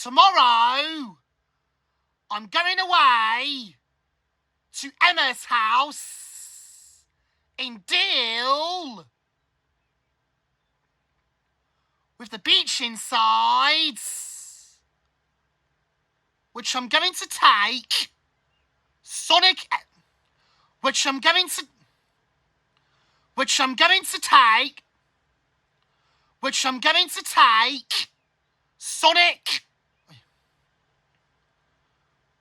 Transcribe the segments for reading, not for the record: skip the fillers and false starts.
Tomorrow, I'm going away to Emma's house in Deal with the beach inside, which I'm going to take Sonic, which I'm going to take Sonic,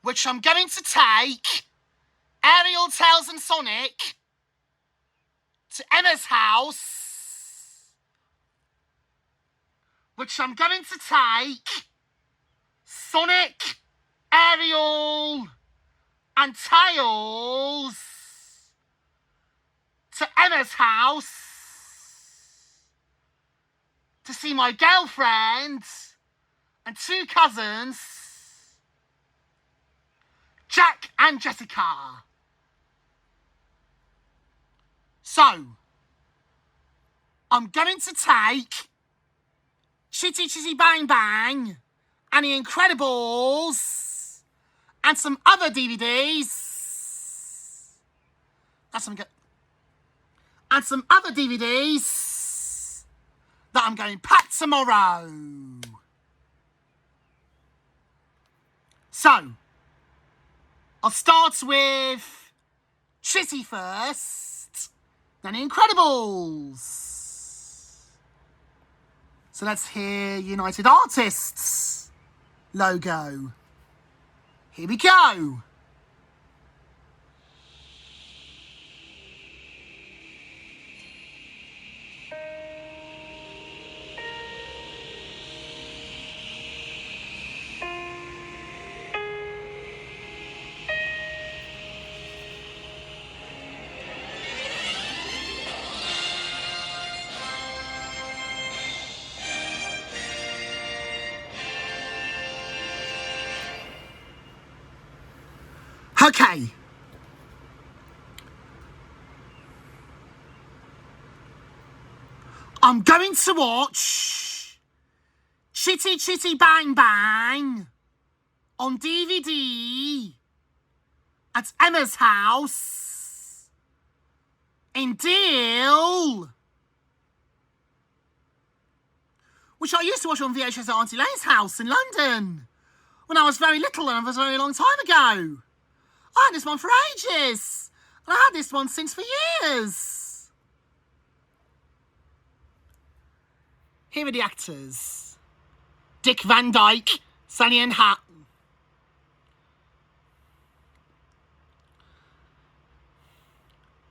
which I'm going to take Ariel, Tails and Sonic to Emma's house, which I'm going to take Sonic, Ariel and Tails to Emma's house to see my girlfriend and two cousins, Jack and Jessica. So, I'm going to take Chitty Chitty Bang Bang and The Incredibles and some other DVDs. And some other DVDs that I'm going to pack tomorrow. So, I'll start with Chitty first, then The Incredibles. So let's hear United Artists logo. Here we go. Okay. I'm going to watch Chitty Chitty Bang Bang on DVD at Emma's house in Deal, which I used to watch on VHS at Auntie Lane's house in London when I was very little and it was a very long time ago. I had this one for ages, and I had this one since for years. Here are the actors. Dick Van Dyke, Sally Ann Hat.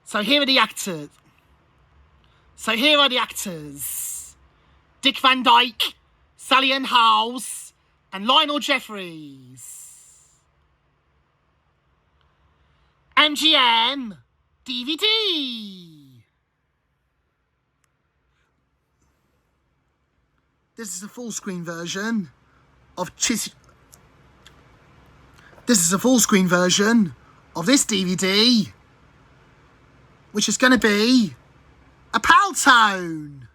So here are the actors. Dick Van Dyke, Sally Ann Howes, and Lionel Jeffries. MGM DVD. This is a full screen version of Chitty. This is a full screen version of this DVD, which is going to be a PAL tone.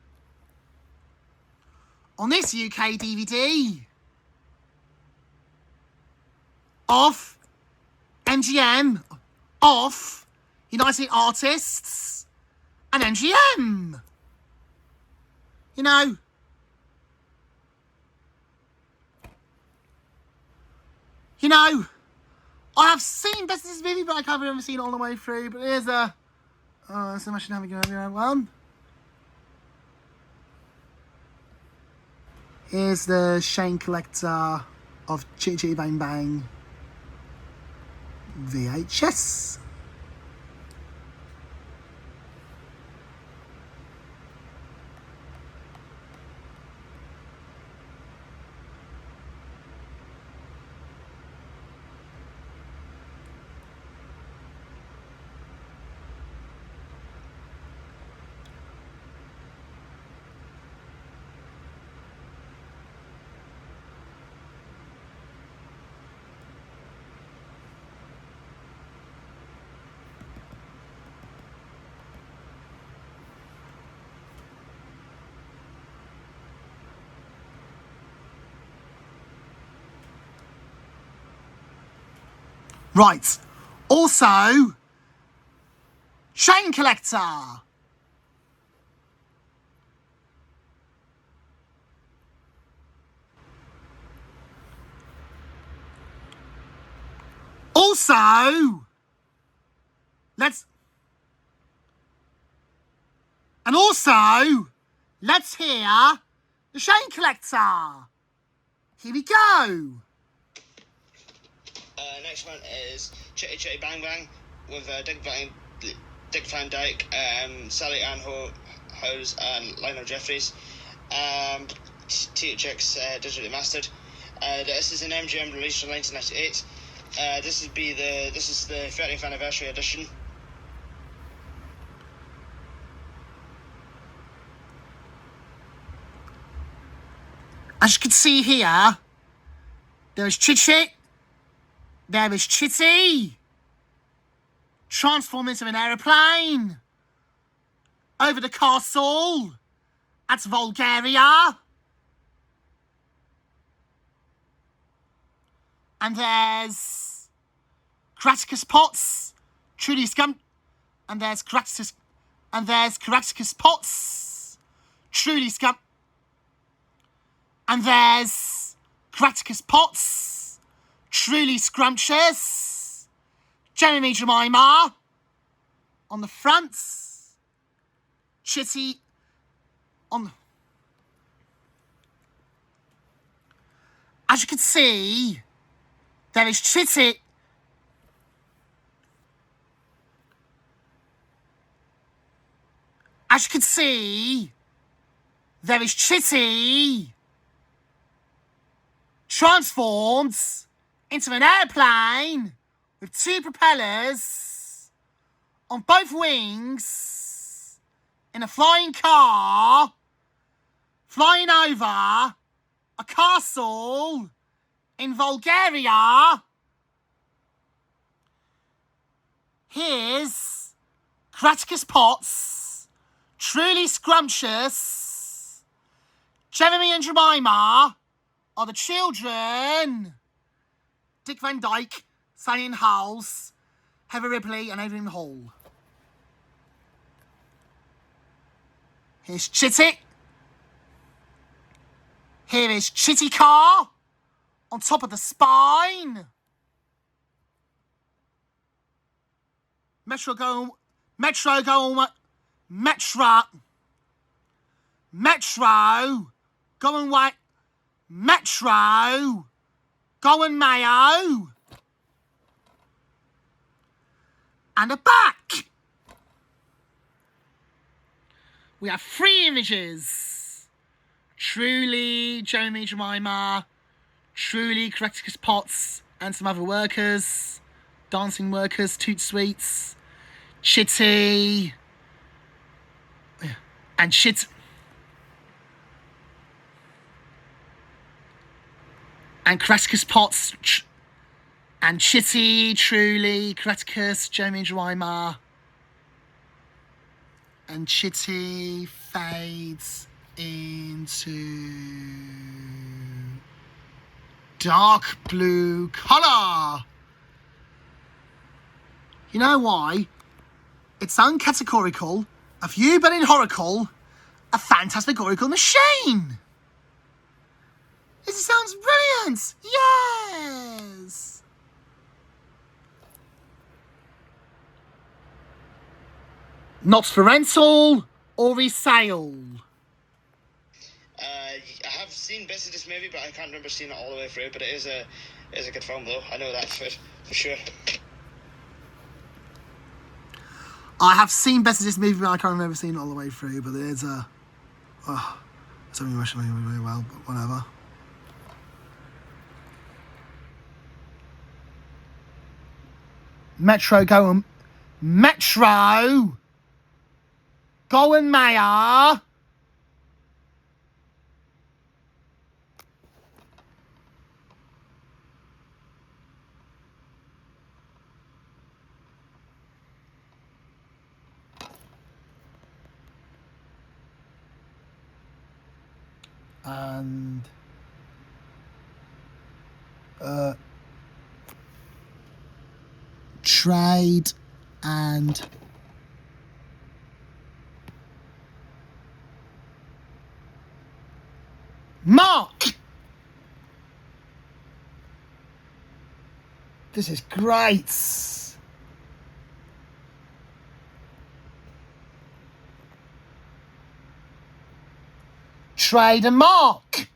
On this UK DVD of MGM, of United Artists and MGM. I have seen Best of this movie, but I can't remember seeing it all the way through. But here's a... Oh, so much having a one. Here's the Shane Collector of Chitty Chitty Bang Bang VHS. Right. Also, chain collector. Also, let's hear the chain collector. Here we go. Next one is Chitty Chitty Bang Bang with Dick Van Dyke, Sally Ann Hose, and Lionel Jeffries. THX digitally mastered. This is an MGM release from 1998. This is the 30th anniversary edition. As you can see here, there is Chitty, there is Chitty, transform into an aeroplane, over the castle, at Bulgaria, and there's Kraticus Potts, Truly Scum, and there's Kraticus Potts, Truly Scum, and there's Kraticus Potts, Truly Scrumptious, Jeremy Jemima on the front, Chitty on the... As you can see, there is Chitty. As you can see, there is Chitty transformed into an airplane with two propellers on both wings in a flying car flying over a castle in Bulgaria. Here's Kraticus Potts, Truly Scrumptious, Jeremy and Jemima are the children. Dick Van Dyke, Sally Ann Howes, Heather Ripley and Adrian Hall. Here's Chitty. Here is Chitty Car on top of the spine. Metro going Mayo. And a back. We have 3 images. Truly Jeremy Jemima, Truly Kraticus Potts, and some other workers, dancing workers, toot sweets, Chitty, and and Kraticus Potts, and Chitty, Truly, Kraticus, Jeremy and Jemima, and Chitty fades into dark blue colour. You know why? It's uncategorical of you but in Horacle, a phantasmagorical machine. This sounds brilliant. Yes. Not for rental or resale. I have seen bits of this movie, but I can't remember seeing it all the way through. But it is a good film, though. I know that for sure. I have seen bits of this movie, but I can't remember seeing it all the way through. But it is a... Oh, it's only rushing me really well, but whatever. Metro Goen Mayer. And trade and mark. This is great. Trade and mark.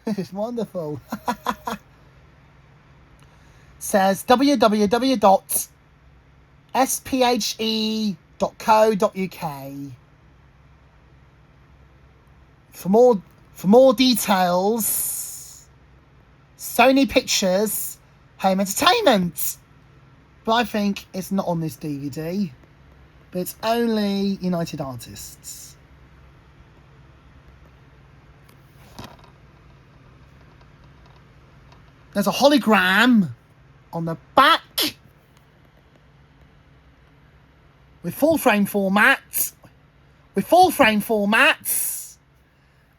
This is wonderful. Says www.sphe.co.uk. For more details, Sony Pictures Home Entertainment. But I think it's not on this DVD. But it's only United Artists. There's a hologram on the back with full frame formats,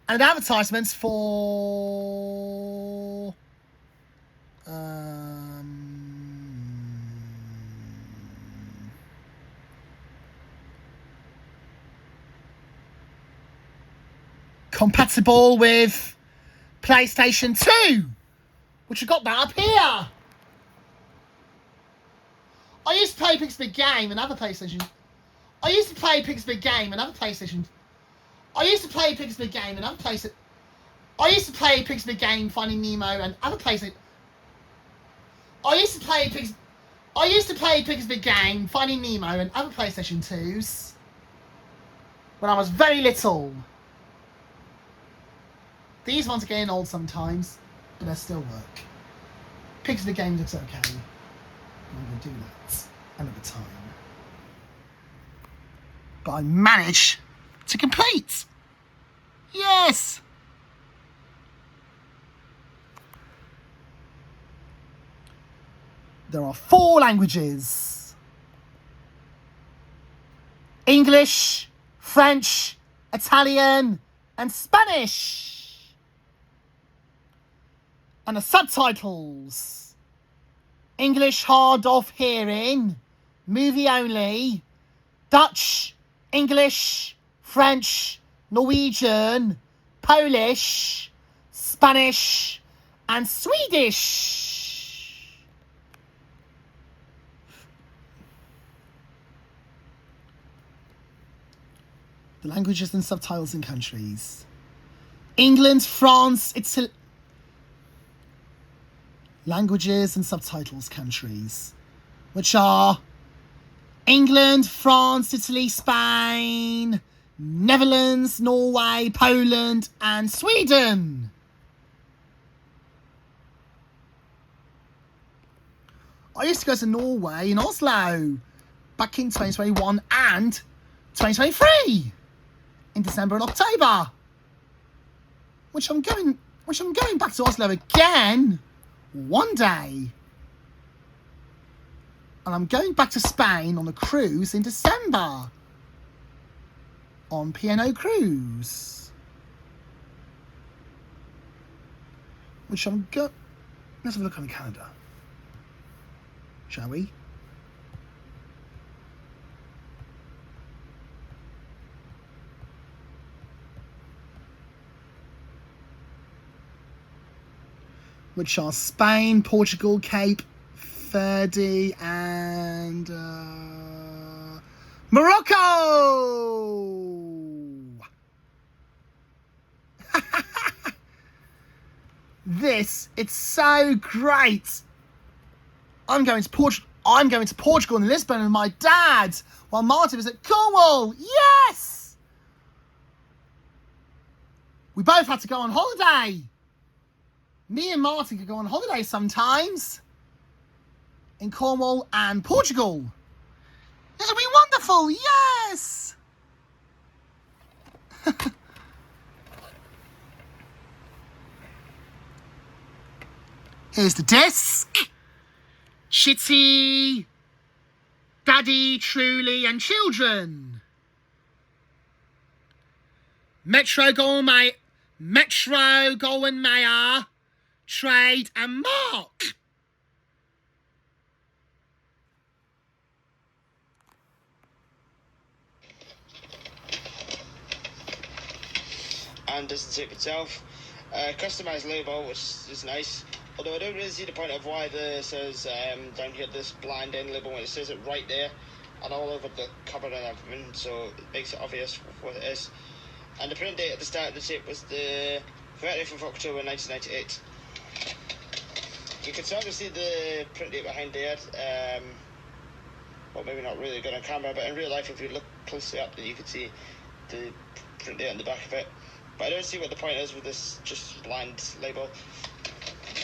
and advertisements for compatible with PlayStation 2, which you got that up here. I used to play Pig's Big Game and other PlayStation. I used to play Pig's Big Game and other PlayStation. I used to play Pig's Big Game and other PlayStation. I used to play Pig's Big Game, Finding Nemo and other PlayStation. I used to play Pig's Big Game, Finding Nemo and other PlayStation 2s when I was very little. These ones are getting old sometimes, but they still work. Pig's Big Game looks okay. I'm going to do that another time. But I managed to complete. Yes! There are 4 languages: English, French, Italian, and Spanish. And the subtitles: English hard of hearing, movie only, Dutch, English, French, Norwegian, Polish, Spanish, and Swedish. The languages and subtitles in countries: England, France, Italy. Languages and subtitles countries, which are England, France, Italy, Spain, Netherlands, Norway, Poland, and Sweden. I used to go to Norway in Oslo back in 2021 and 2023 in December and October, which I'm going back to Oslo again one day. And I'm going back to Spain on a cruise in December. On P&O Cruise. Which I'm go... Let's have a look on the calendar. Shall we? Which are Spain, Portugal, Cape Verde, and Morocco. It's so great. I'm going to Portugal and Lisbon with my dad, while Martin was at Cornwall. Yes. We both had to go on holiday. Me and Martin could go on holiday sometimes in Cornwall and Portugal. This will be wonderful, yes! Here's the disc. Chitty, Daddy, Truly, and Children. Metro Goldwyn Mayer, Trade and Mark. and does the tape itself. Customised label, which is nice. Although I don't really see the point of why there says down here this blind end label when it says it right there and all over the cupboard and everything, so it makes it obvious what it is. And the print date at the start of the tape was the 30th of October 1998. You can sort of see the print date behind there. Well, maybe not really good on camera, but in real life, if you look closely up, then you can see the print date on the back of it. But I don't see what the point is with this just blind label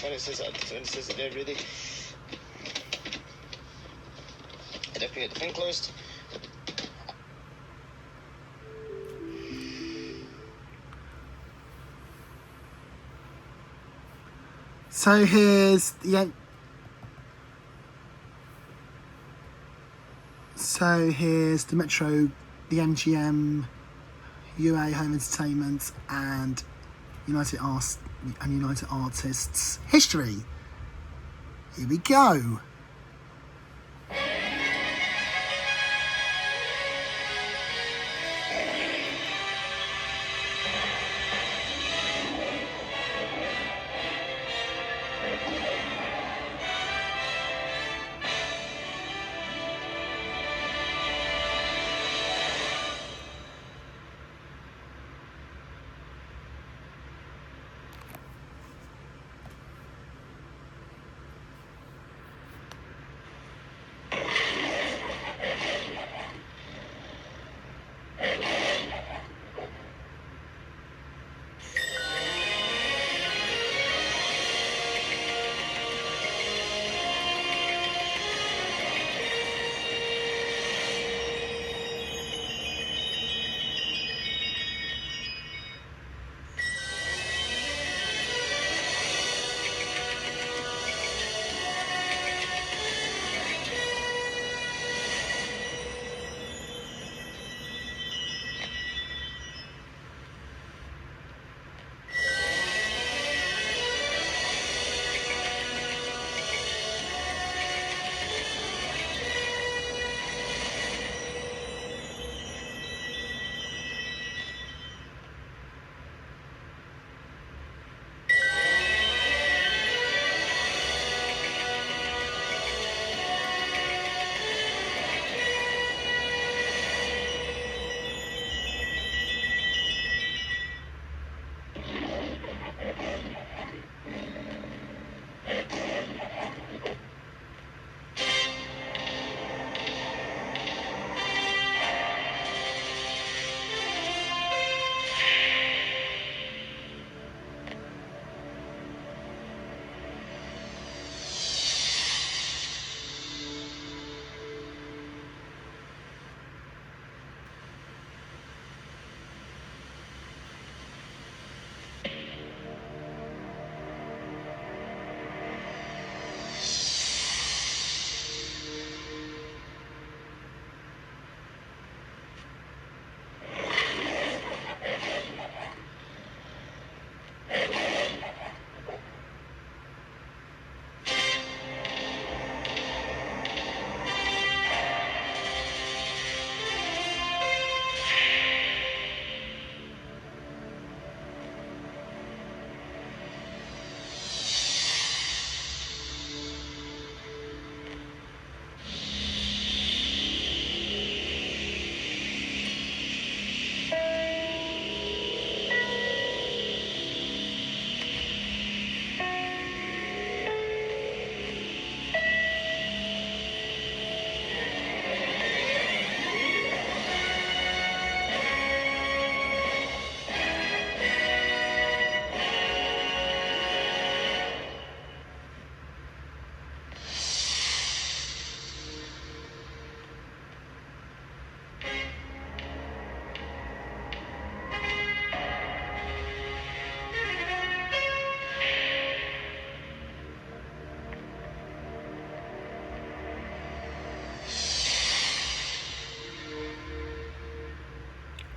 when it says it there, really. And if we get the thing closed. So here's the Metro, the MGM, UA Home Entertainment, and United Artists history. Here we go.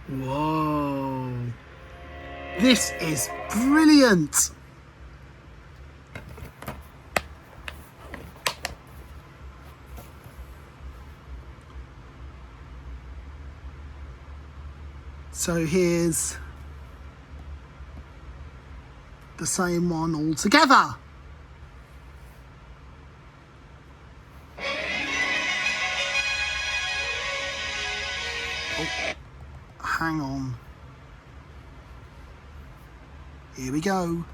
Whoa. This is brilliant. So here's the same one altogether. Oh, hang on. Here we go.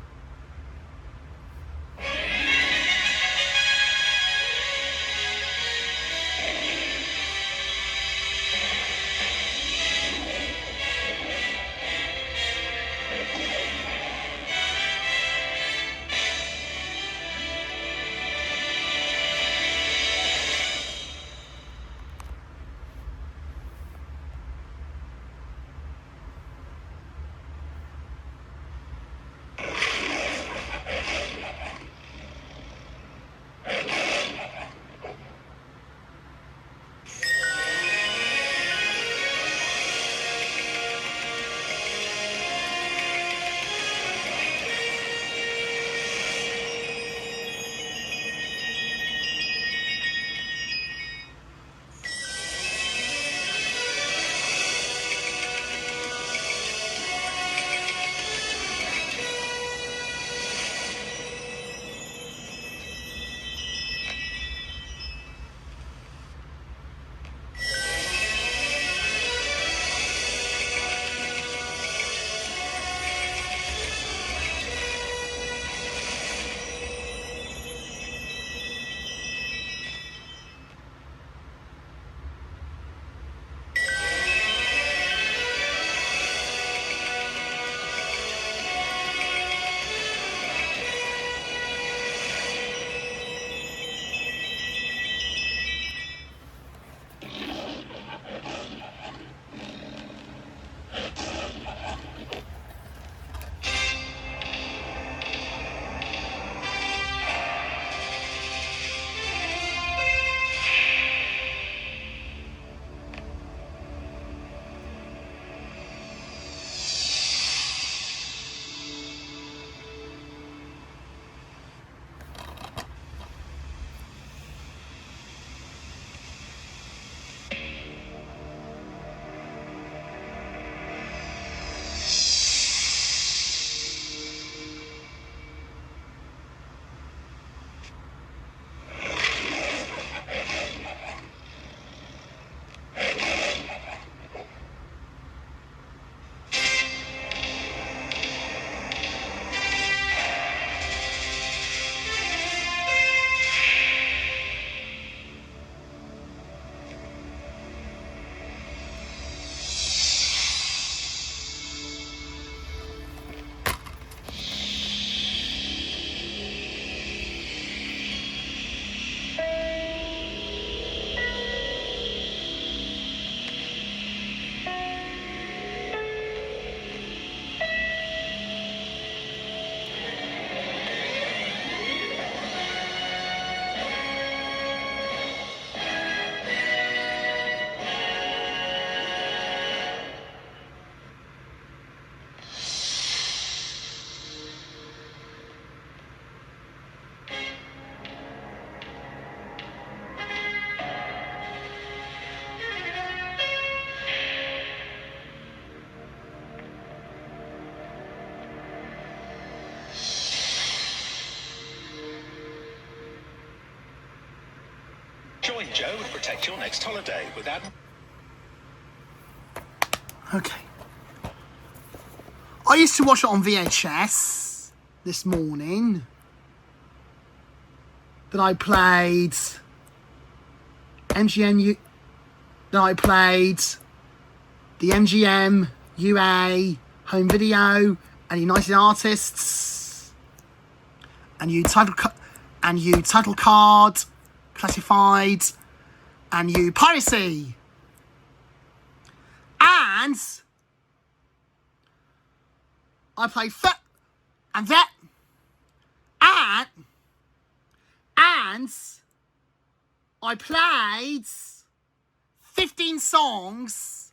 Join Joe and protect your next holiday without... Okay. I used to watch it on VHS this morning. Then I played MGM. Then I played the MGM, UA, Home Video, and United Artists, and you title card, classified, and you piracy, and I played and that, and I played 15 songs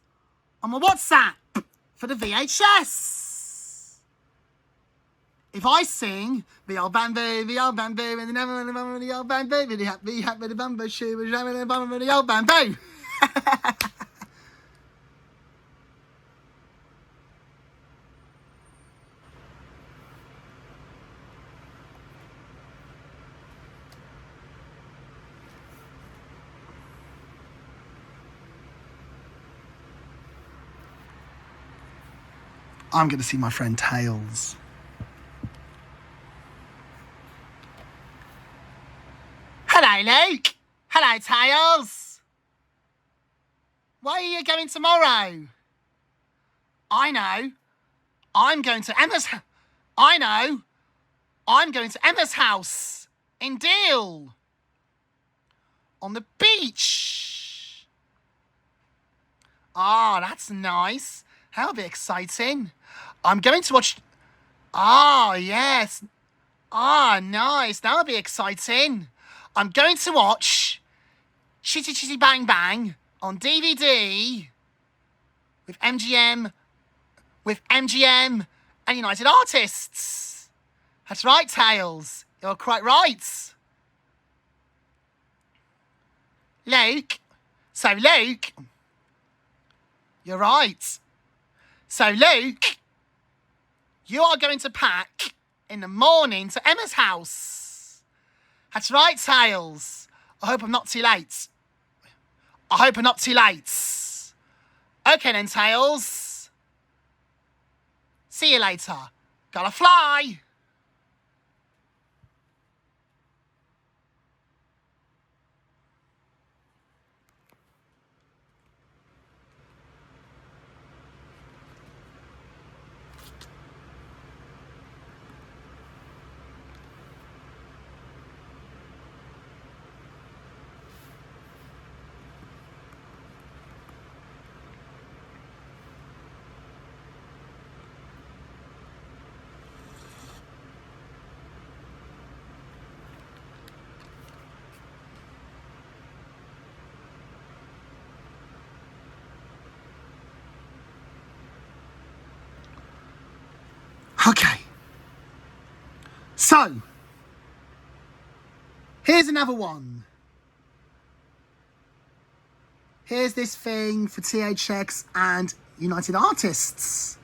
on my WhatsApp for the VHS. If I sing the old bamboo, the old bamboo, and the old bamboo, the happy, the bamboo shoe, the old bamboo. I'm going to see my friend Tails. Hello, Luke. Hello, Tails. Where are you going tomorrow? I know. I'm going to Emma's house in Deal. On the beach. Ah, that's nice. That'll be exciting. I'm going to watch... Ah, yes. Ah, nice. That'll be exciting. I'm going to watch Chitty Chitty Bang Bang on DVD with MGM and United Artists. That's right, Tails. You're quite right. Luke. So, Luke. You're right. So, Luke, you are going to pack in the morning to Emma's house. That's right, Tails. I hope I'm not too late. Okay then, Tails. See you later. Gotta fly. Okay. So, here's another one. Here's this thing for THX and United Artists.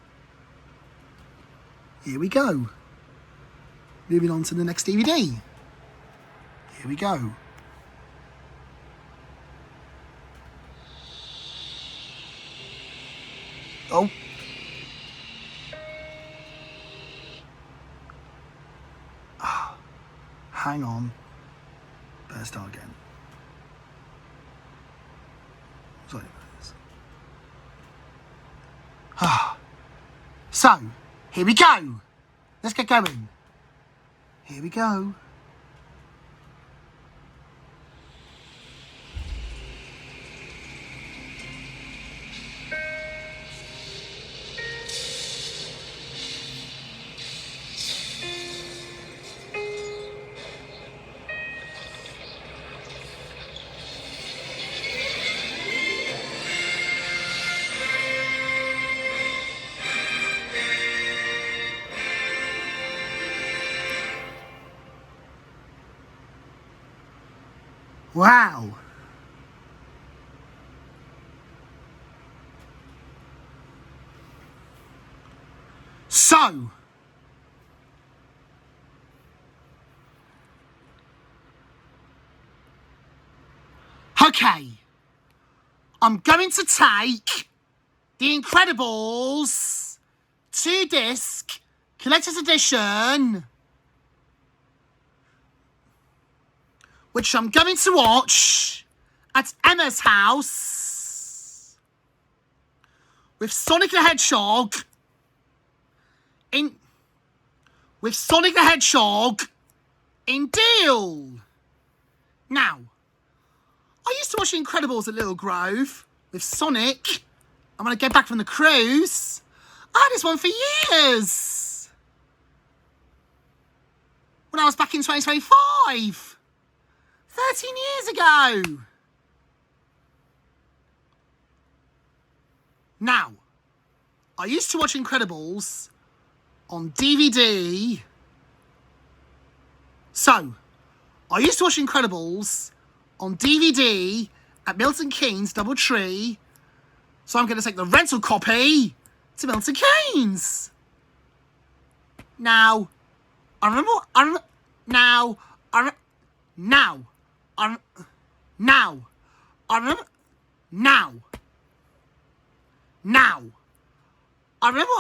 Here we go. Moving on to the next DVD. Here we go. Oh. Hang on. Better start again. Sorry. So, here we go. Let's get going. Here we go. Wow. So, okay, I'm going to take The Incredibles 2-disc collector's edition, which I'm going to watch at Emma's house with Sonic the Hedgehog in Deal. Now, I used to watch The Incredibles at Little Grove with Sonic, and when I get back from the cruise, I had this one for years. When I was back in 2025. 13 years ago. Now, I used to watch Incredibles on DVD. So, I used to watch Incredibles on DVD at Milton Keynes Doubletree. So I'm going to take the rental copy to Milton Keynes. Now, I remember what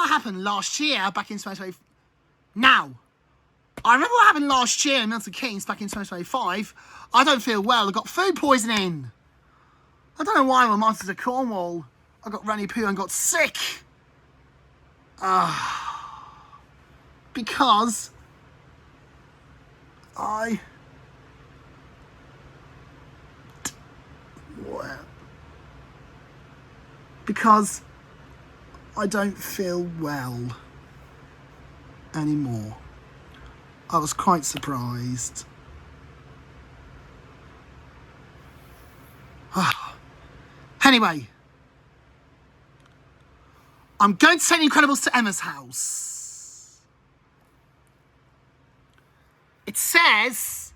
happened happened last year, back in 2020. Now, I remember what happened last year in Milton Keynes, back in 2025. I don't feel well. I got food poisoning. I don't know why my monsters at Cornwall. I got runny poo and got sick. Because because I don't feel well anymore. I was quite surprised. Anyway, I'm going to take The Incredibles to Emma's house. It says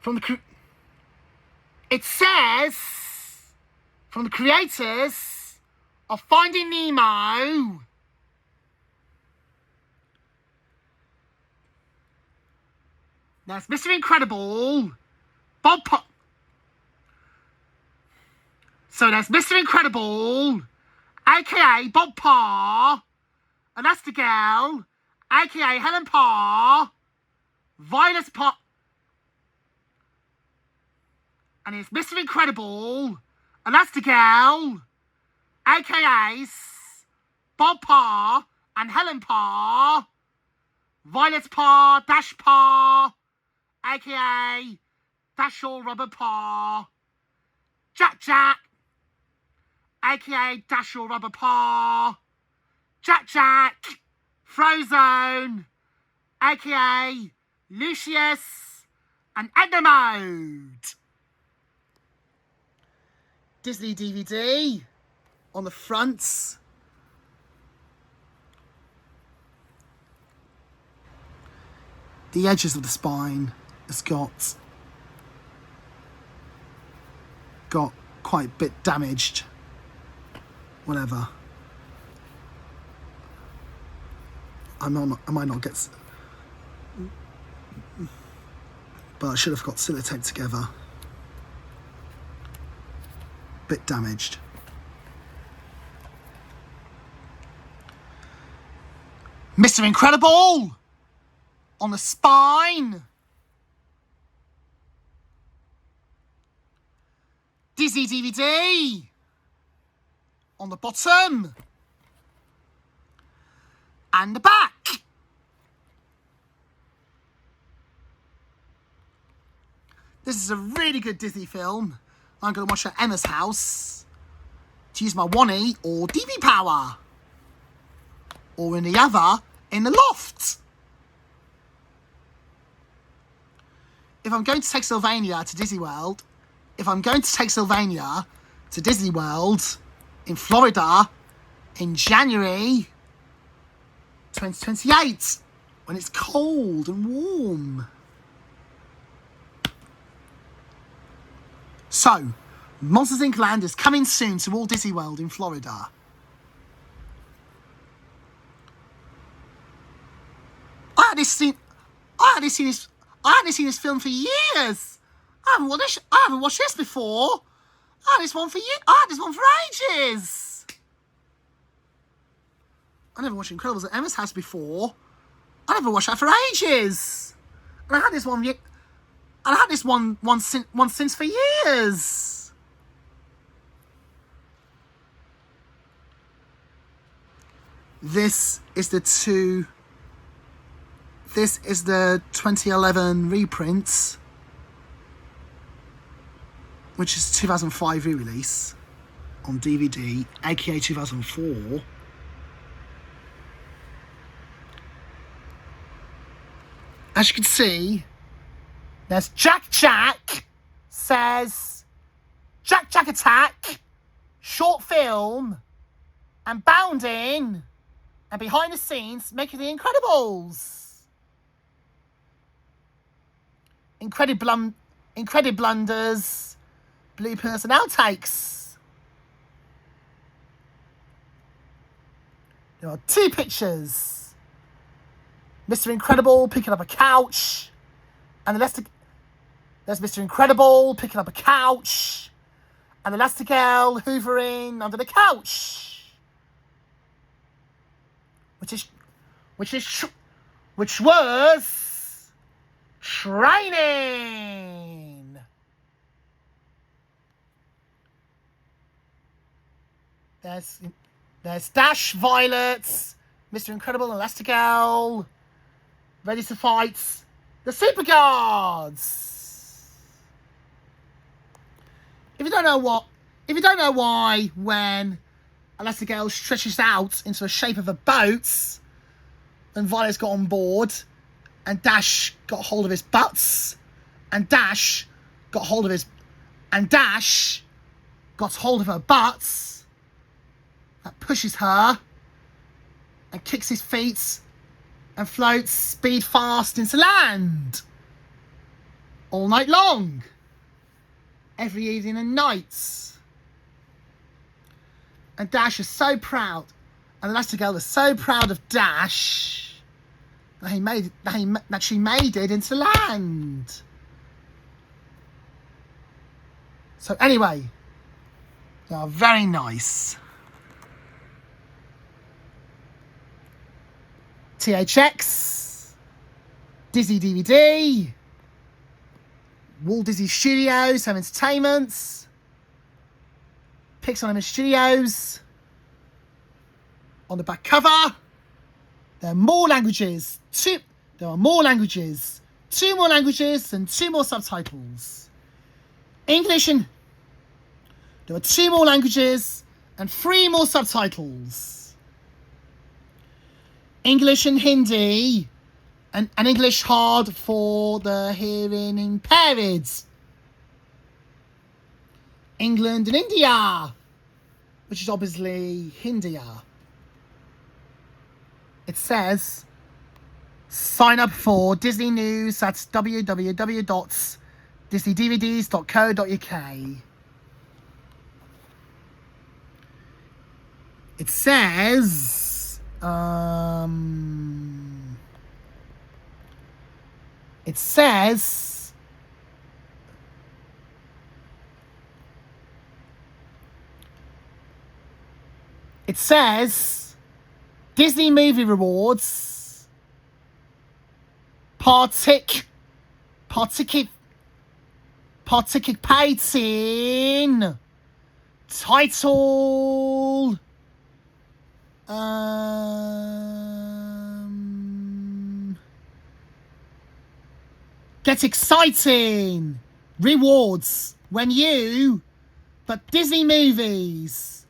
from the creators of Finding Nemo. There's Mr. Incredible, So there's Mr. Incredible, aka Bob Parr, Elastigirl, aka Helen Parr, Violet Parr, and it's Mr. Incredible, Elastigirl, aka Bob Parr and Helen Parr, Violet Parr, Dash Parr, aka Dashall Rubber Parr, Jack Jack, aka Dashall Rubber Parr, Jack Jack, Frozone, aka Lucius and Edna Mode. Disney DVD on the front. The edges of the spine has got quite a bit damaged. Whatever. I might not get, but I should have got sellotape together. Bit damaged. Mr. Incredible on the spine. Disney DVD on the bottom and the back. This is a really good Disney film. I'm going to watch it at Emma's house to use my 1E or DV power, or in the other in the loft. If I'm going to take Sylvania to Disney World, in Florida in January 2028, when it's cold and warm. So, Monsters Inc. Land is coming soon to Walt Disney World in Florida. I hadn't seen this film for years. I haven't watched this before. I had this one for ages. I never watched Incredibles at Emma's house before. I never watched that for ages. And I had this one since for years. This is the 2011 reprint, which is 2005 re-release on DVD, aka 2004. As you can see, there's Jack Jack, says Jack Jack Attack, short film, and Bounding, and behind the scenes, making The Incredibles. Incredible blunders, bloopers and outtakes. There are two pictures. Mr. Incredible picking up a couch, and there's Mr. Incredible picking up a couch, and Elastigirl hoovering under the couch. which was training. There's Dash, Violet, Mr. Incredible, Elastigirl, ready to fight the Super Guards. If you don't know why when Elastigirl stretches out into the shape of a boat and Violet's got on board and Dash got hold of his butts and Dash got hold of her butts, that pushes her and kicks his feet and floats speed fast into land all night long, every evening and night. And Dash is so proud, and Elastigirl was so proud of Dash that she made it into land. So anyway, they are very nice. THX, Disney DVD, Walt Disney Studios Home Entertainment, Pixar Animation Studios. On the back cover, there are more languages. Two more languages and 2 more subtitles. English and there are 2 more languages and 3 more subtitles. English and Hindi, and English hard for the hearing impaired. England and India, which is obviously Hindia. It says, sign up for Disney News at www.disneydvds.co.uk. It says, Disney Movie Rewards participating title get exciting rewards when you but Disney Movies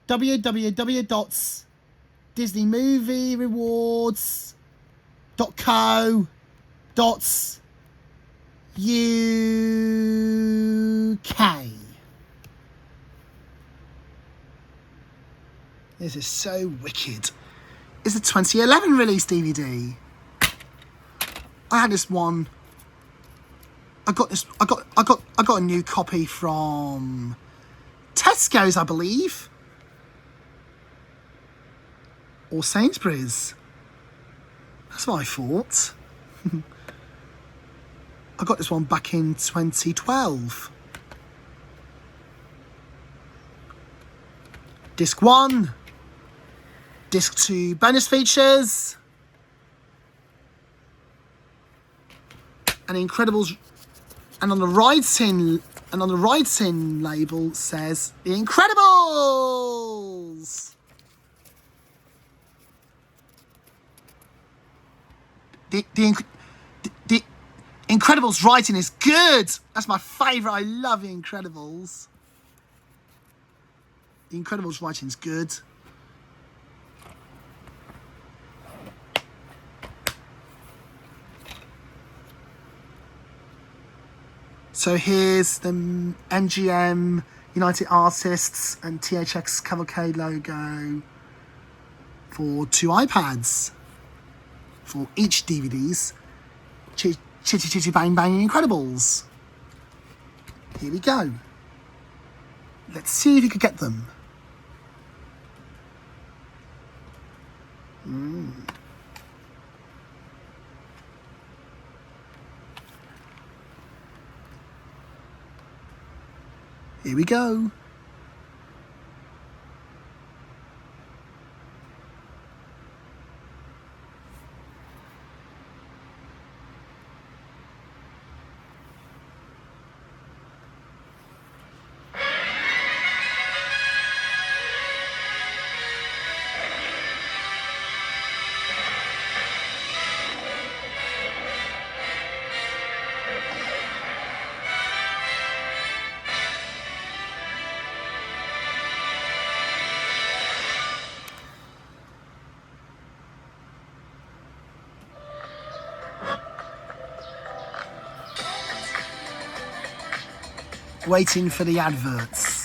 www.disneymovierewards.co.uk. This is so wicked. It's a 2011 release DVD. I had this one. I got a new copy from Tesco's, I believe, or Sainsbury's. That's what I thought. I got this one back in 2012. Disc 1, Disc 2 bonus features, and Incredibles, and on the ride tin label says The Incredibles. The Incredibles writing is good. That's my favourite. I love The Incredibles. The Incredibles writing is good. So here's the MGM, United Artists and THX Cavalcade logo for 2 iPads for each DVDs. Chitty Chitty Bang Bang Incredibles. Here we go. Let's see if you could get them. Here we go. waiting for the adverts.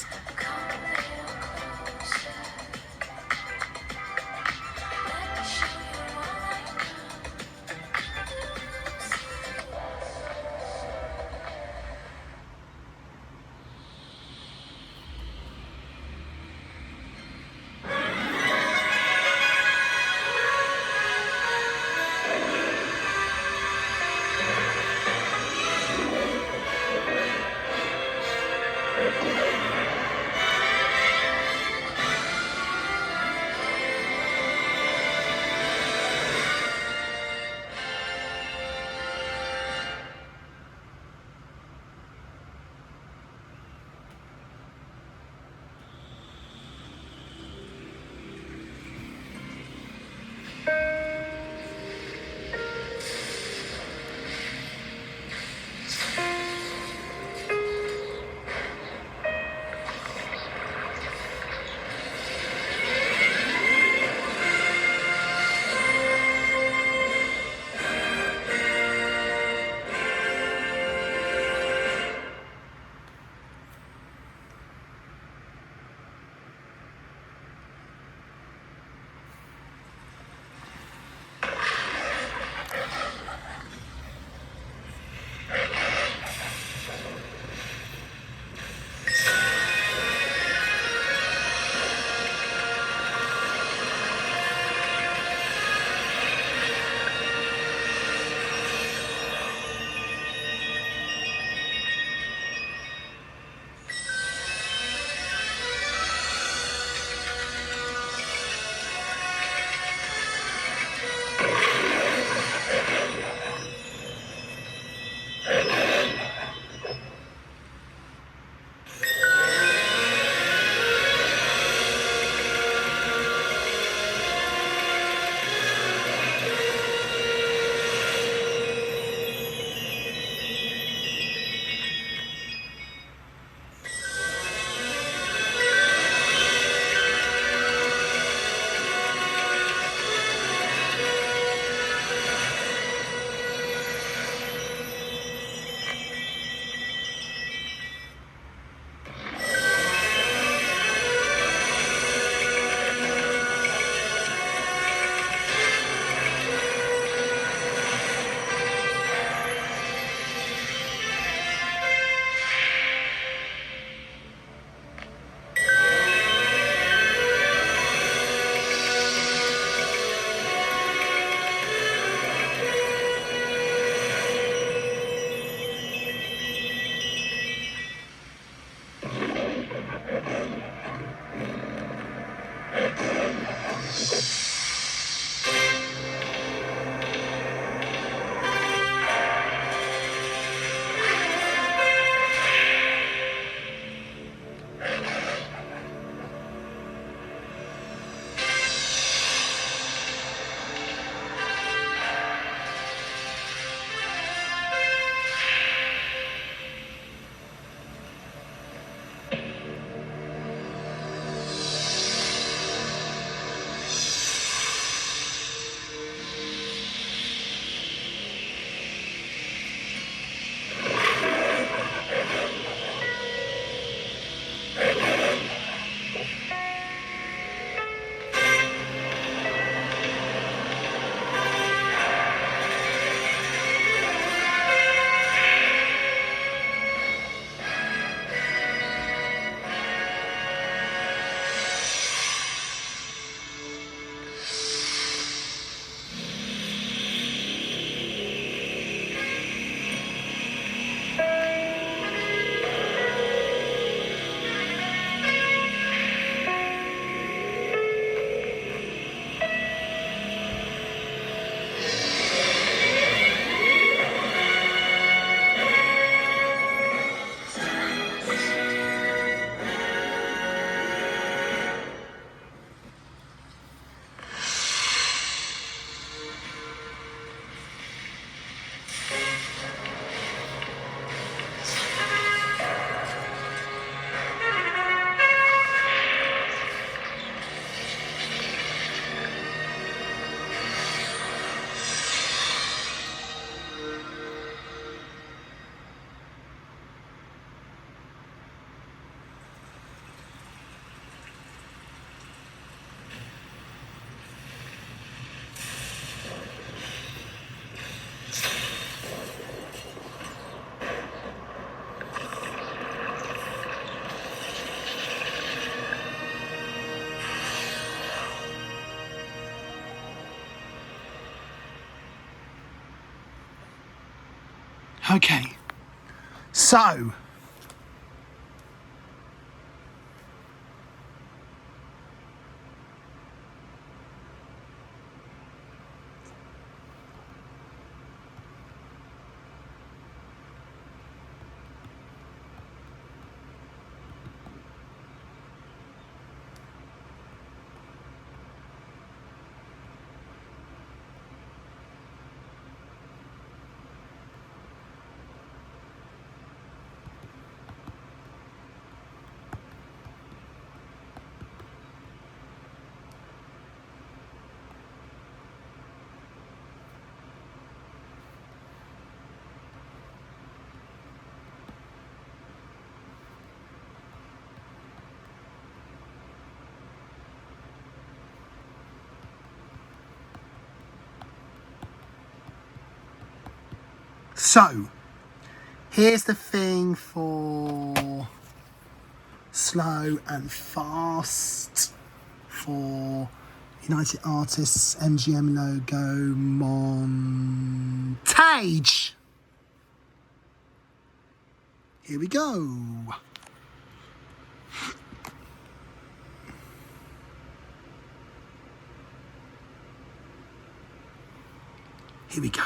Okay, so here's the thing for slow and fast for United Artists MGM logo montage. Here we go. Here we go.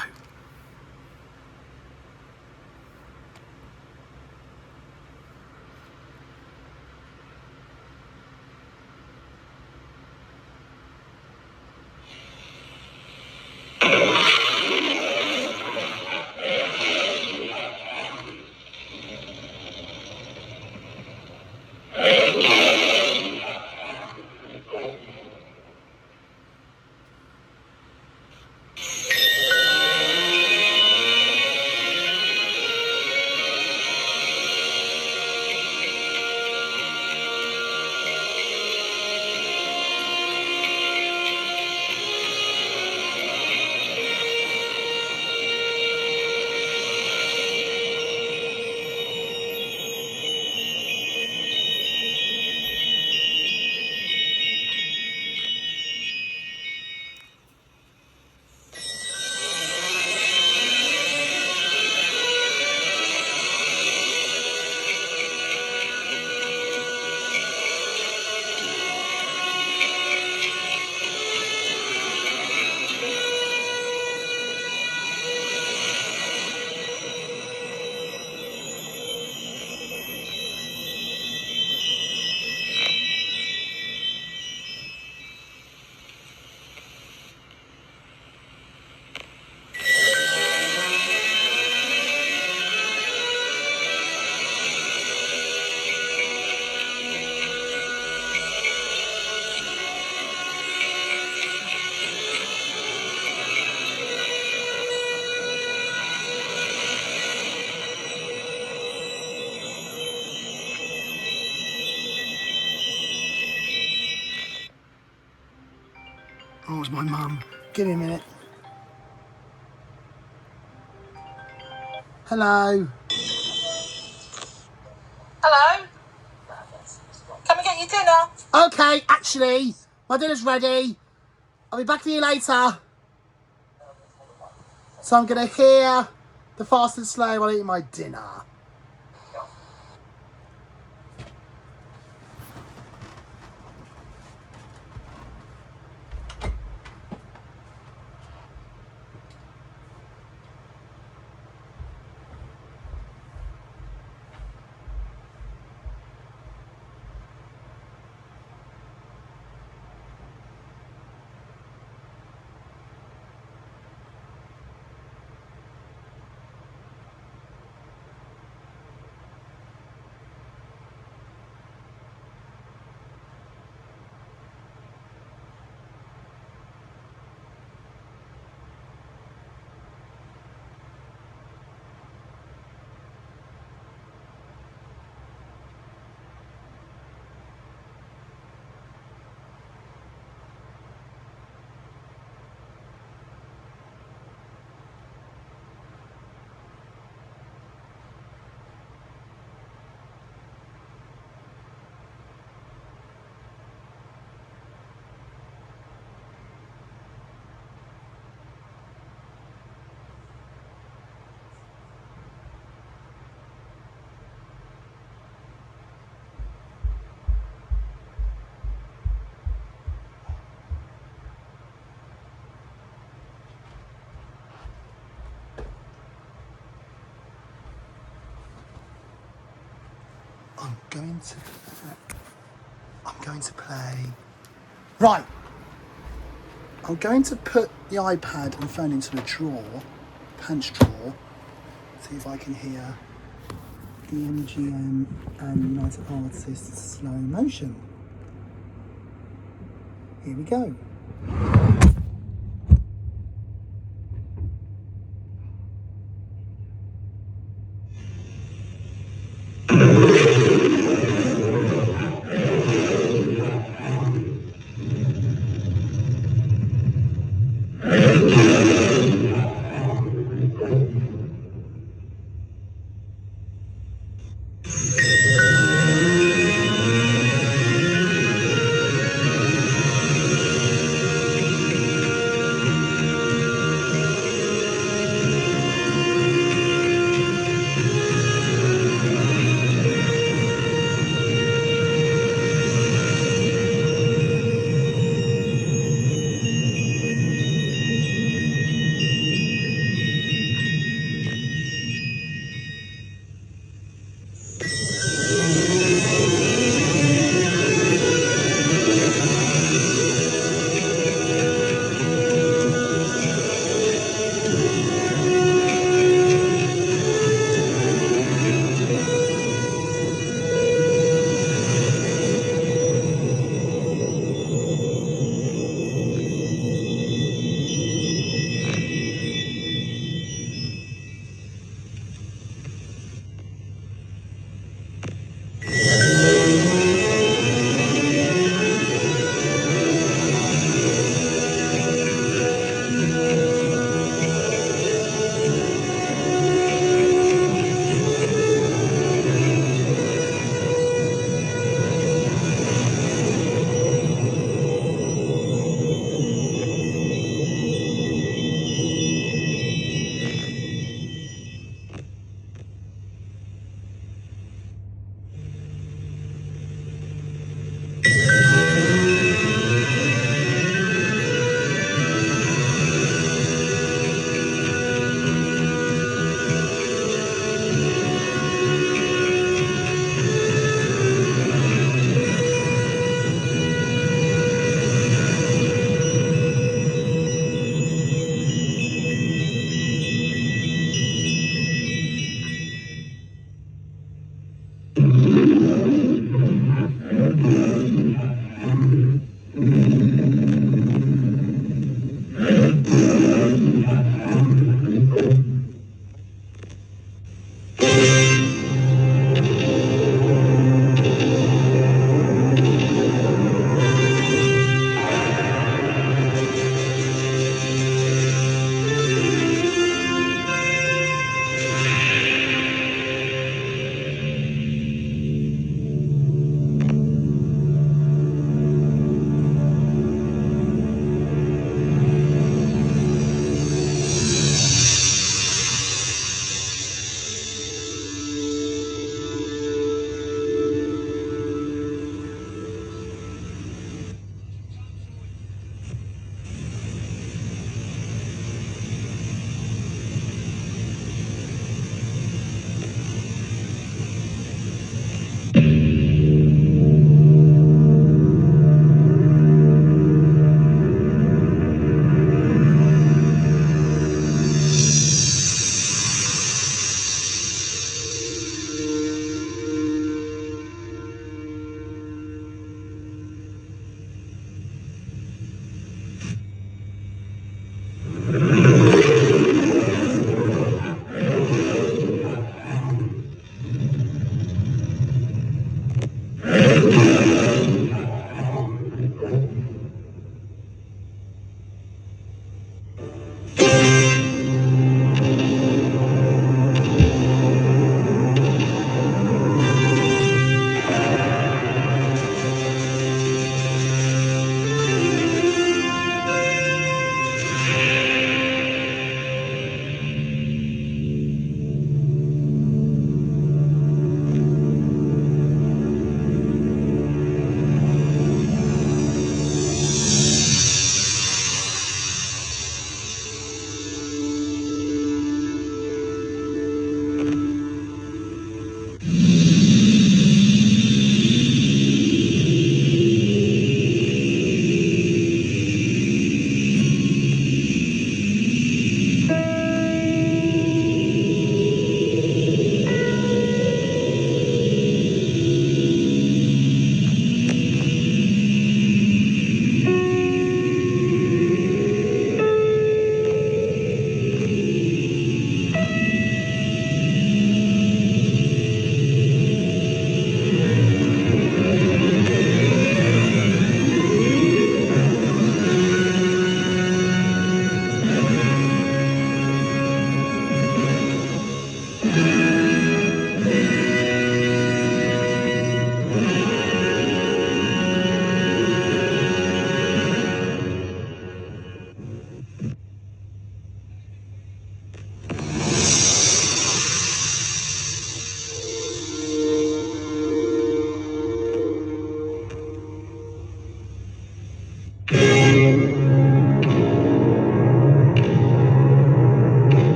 Oh, it's my mum. Give me a minute. Hello. Hello? Come and get your dinner. Okay, actually, my dinner's ready. I'll be back to you later. So I'm going to hear the fast and slow while eating my dinner. I'm going to play. Right. I'm going to put the iPad and phone into a drawer, pants drawer. See if I can hear the MGM and United Artists slow motion. Here we go.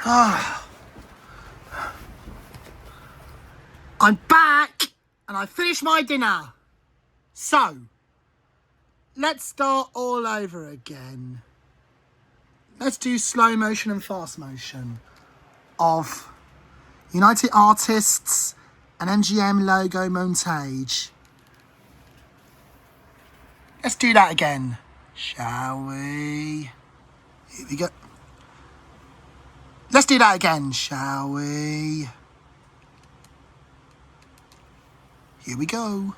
I'm back and I finished my dinner. So, let's start all over again. Let's do slow motion and fast motion of United Artists and MGM logo montage. Let's do that again, shall we? Here we go. Let's do that again, shall we? Here we go.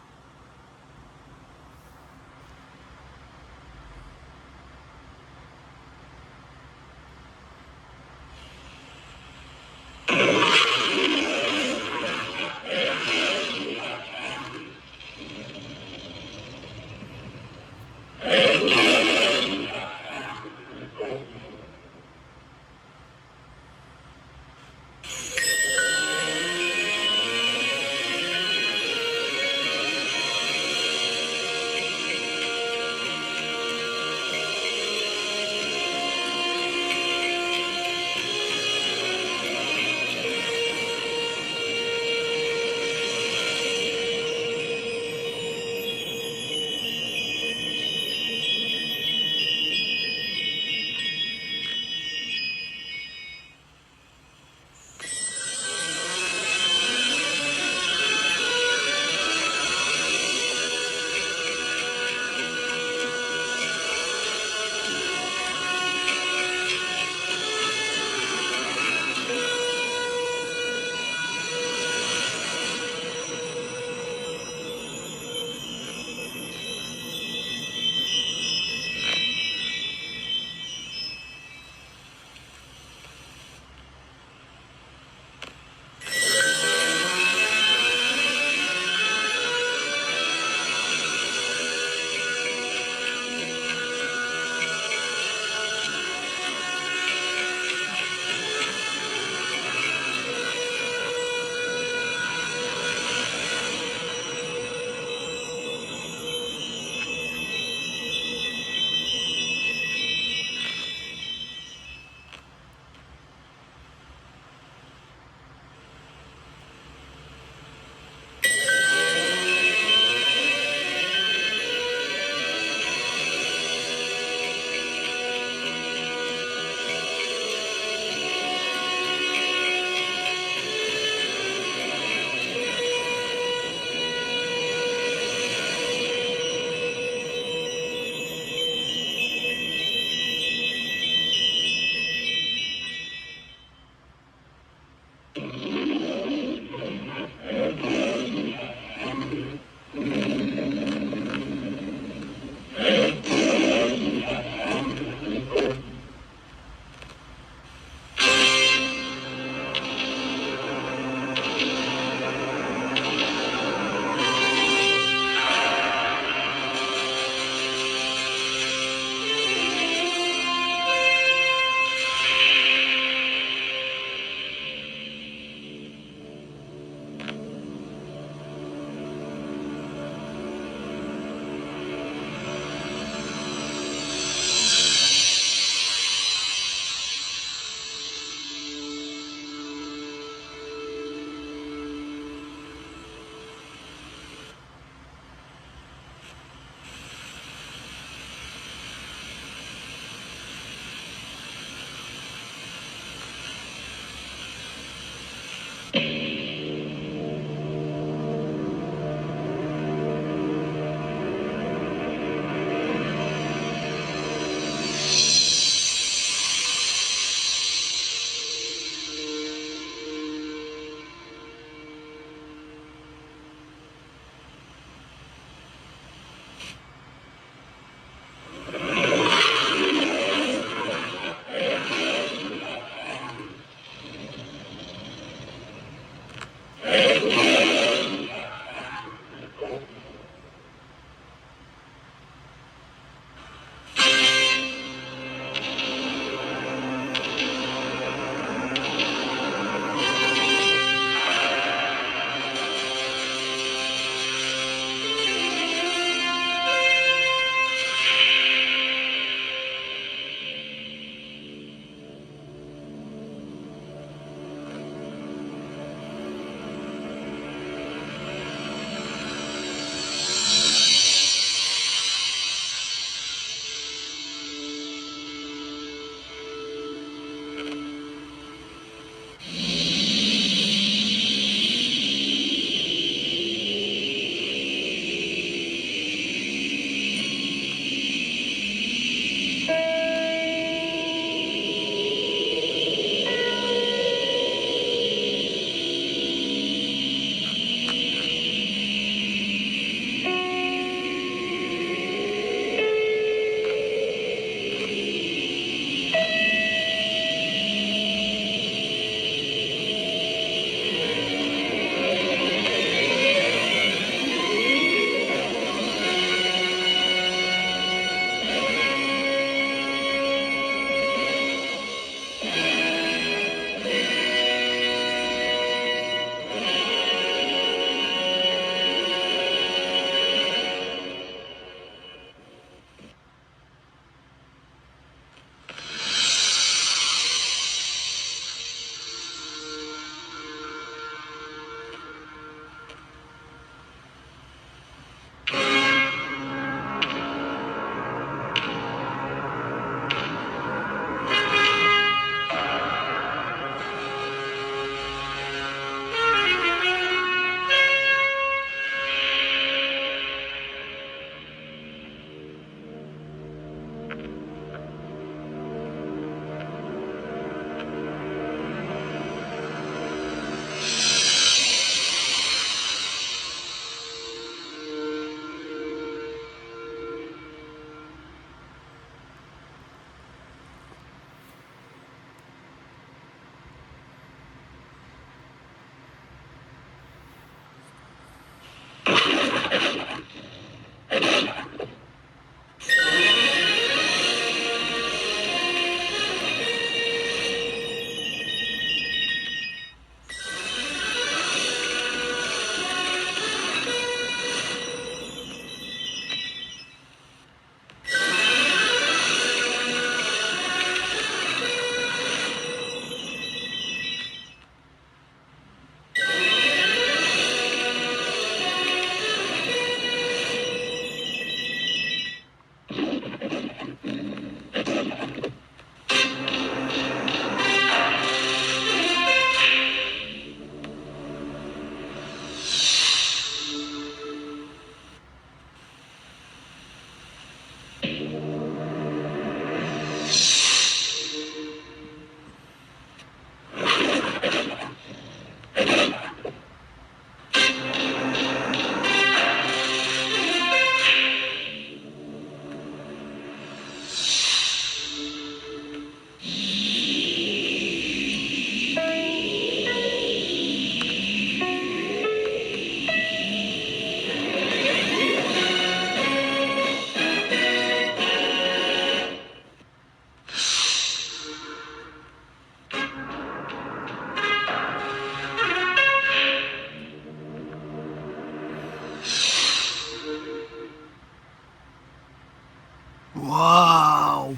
Whoa,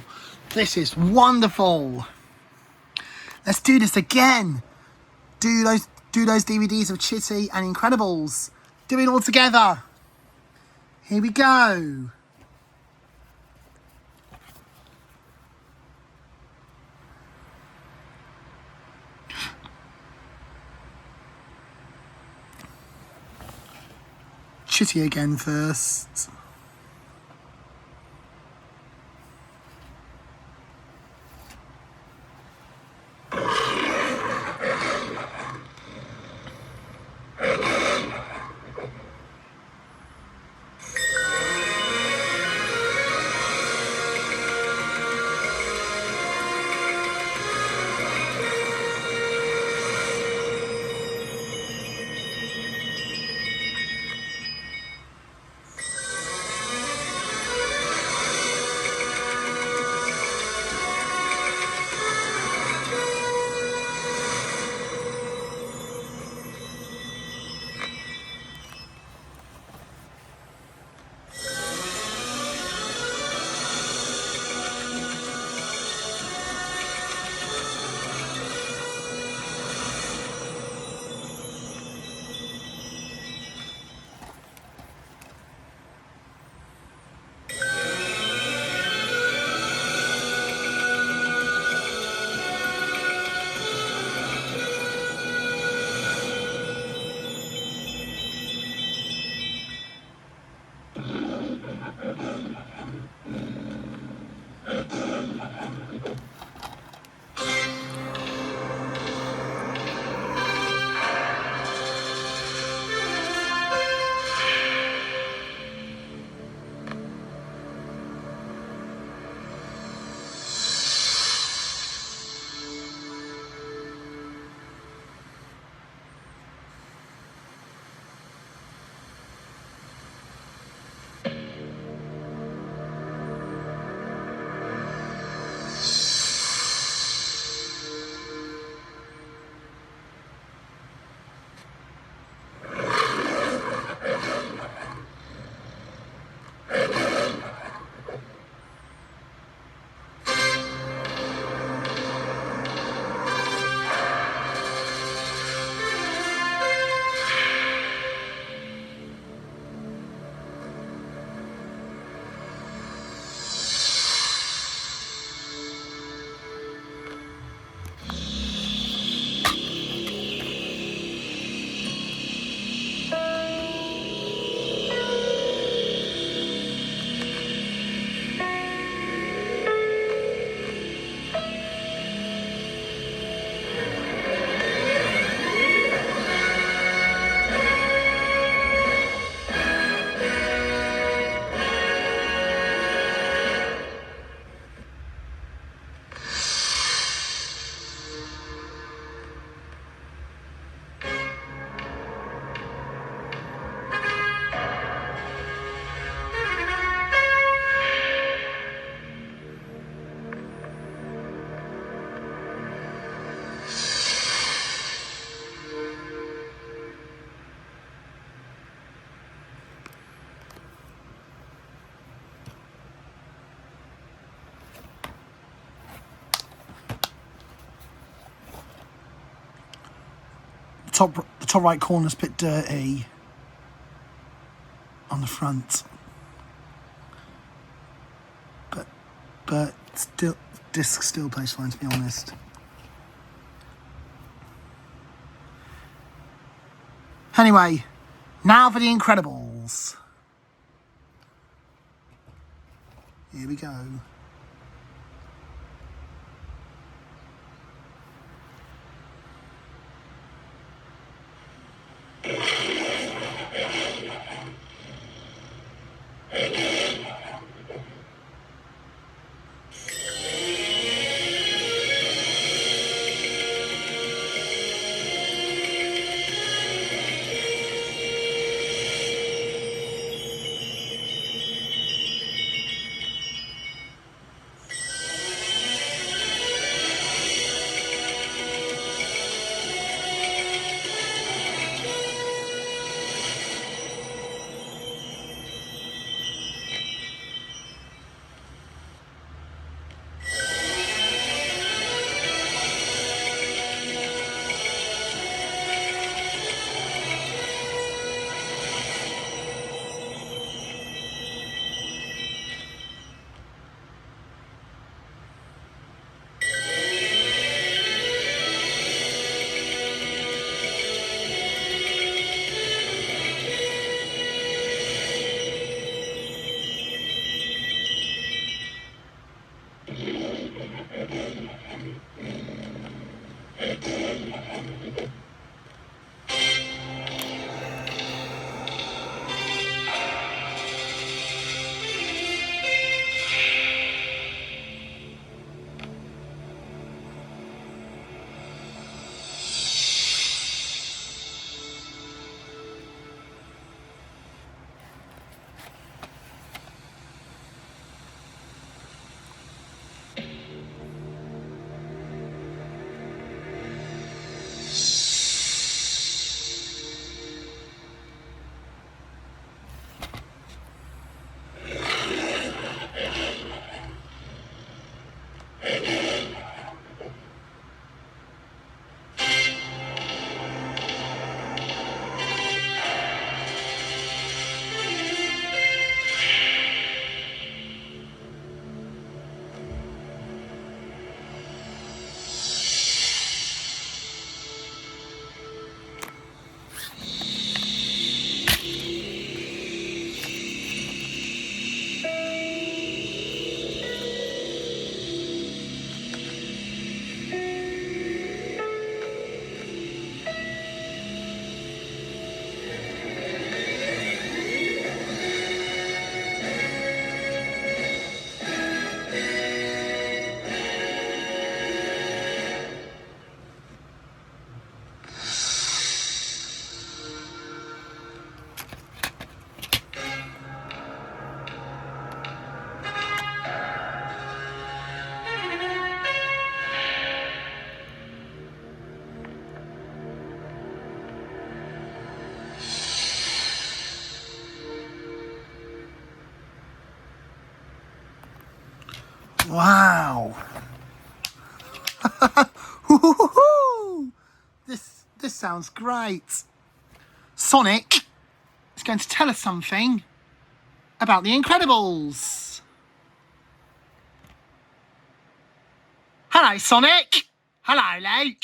this is wonderful. Let's do this again. Do those DVDs of Chitty and Incredibles. Do it all together. Here we go. Chitty again first. The top right corner's a bit dirty on the front, but still disc still plays fine, to be honest. Anyway, now for The Incredibles. Here we go. Wow. This sounds great. Sonic is going to tell us something about The Incredibles. Hello, Sonic. Hello, Luke.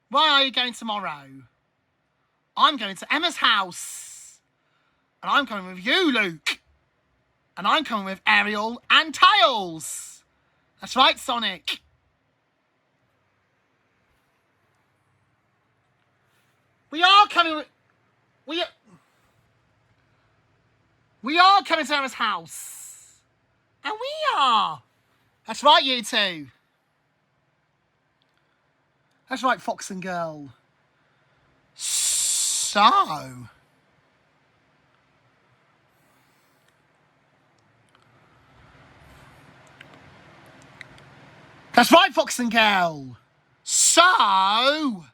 Where are you going tomorrow? I'm going to Emma's house. And I'm coming with you, Luke. And I'm coming with Ariel and Tails. That's right, Sonic. We are coming to Emma's house. And we are. That's right, you two. That's right, Fox and Girl. So... That's right, Fox and Girl. So...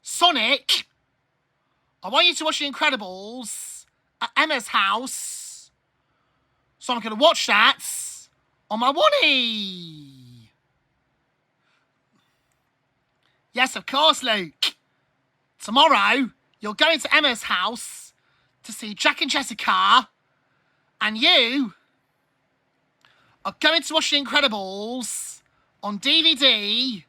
Sonic, I want you to watch The Incredibles at Emma's house. So I'm going to watch that on my Wally. Yes, of course, Luke. Tomorrow, you're going to Emma's house to see Jack and Jessica. And you are going to watch The Incredibles on DVD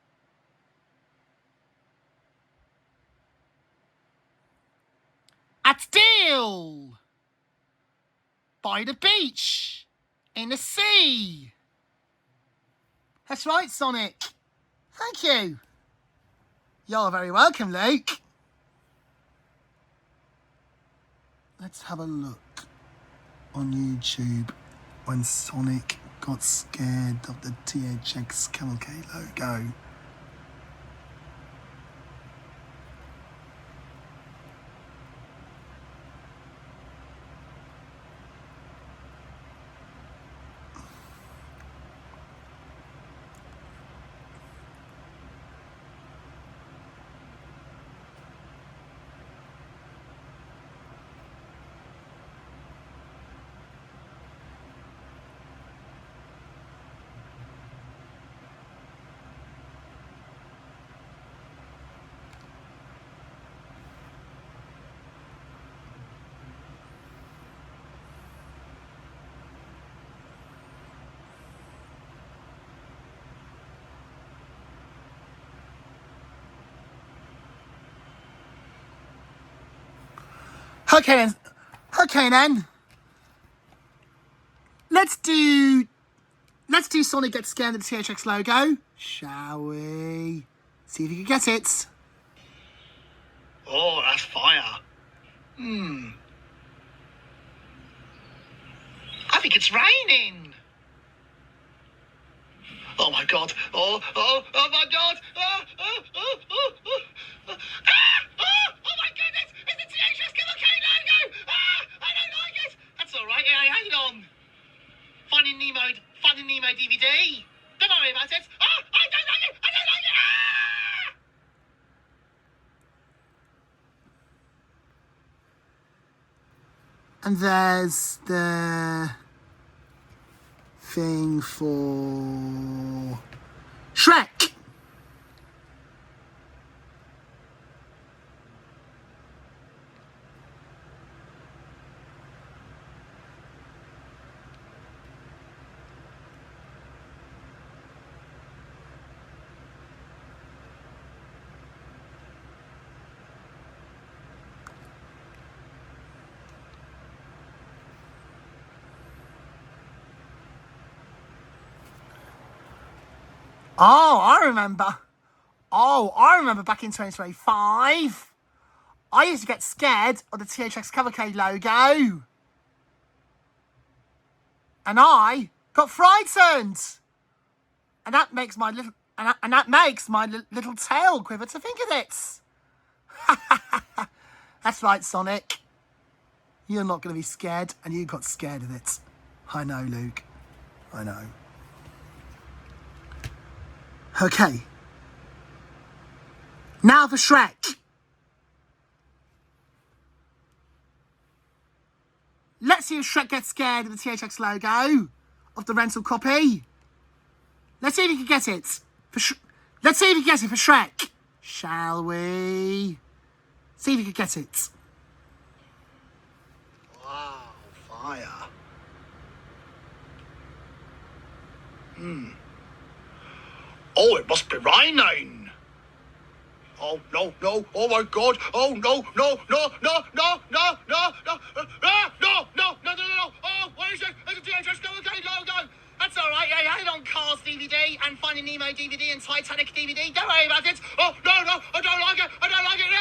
at Deal by the beach in the sea. That's right, Sonic. Thank you. You're very welcome, Luke. Let's have a look on YouTube when Sonic got scared of the THX Cavalcade logo. Okay then. Let's do Sonic Gets Scared of the THX logo, shall we? See if you can get it. Oh, that's fire. I think it's raining. Oh my god. Oh my god. Oh my goodness. It's the THX Cavalcade logo. I don't like it. That's all right. Yeah, hang on. Finding Nemo DVD. Don't worry about it. I don't like it. And there's the thing for Shrek. Oh, I remember back in 2025. I used to get scared of the THX Cavalcade logo. And I got frightened. And that makes my little tail quiver to think of it. That's right, Sonic. You're not going to be scared, and you got scared of it. I know, Luke. I know. Okay. Now for Shrek. Let's see if Shrek gets scared of the THX logo of the rental copy. Let's see if you can get it. Let's see if you can get it for Shrek. Shall we? See if you can get it. Wow, fire. Oh, it must be raining. Oh, no. Oh, my God. Oh, no. Oh, what is it? It's a THX Cavalcade logo. That's all right. Yeah, I had it on Cars DVD and Finding Nemo DVD and Titanic DVD. Don't worry about it. Oh, no. I don't like it. No!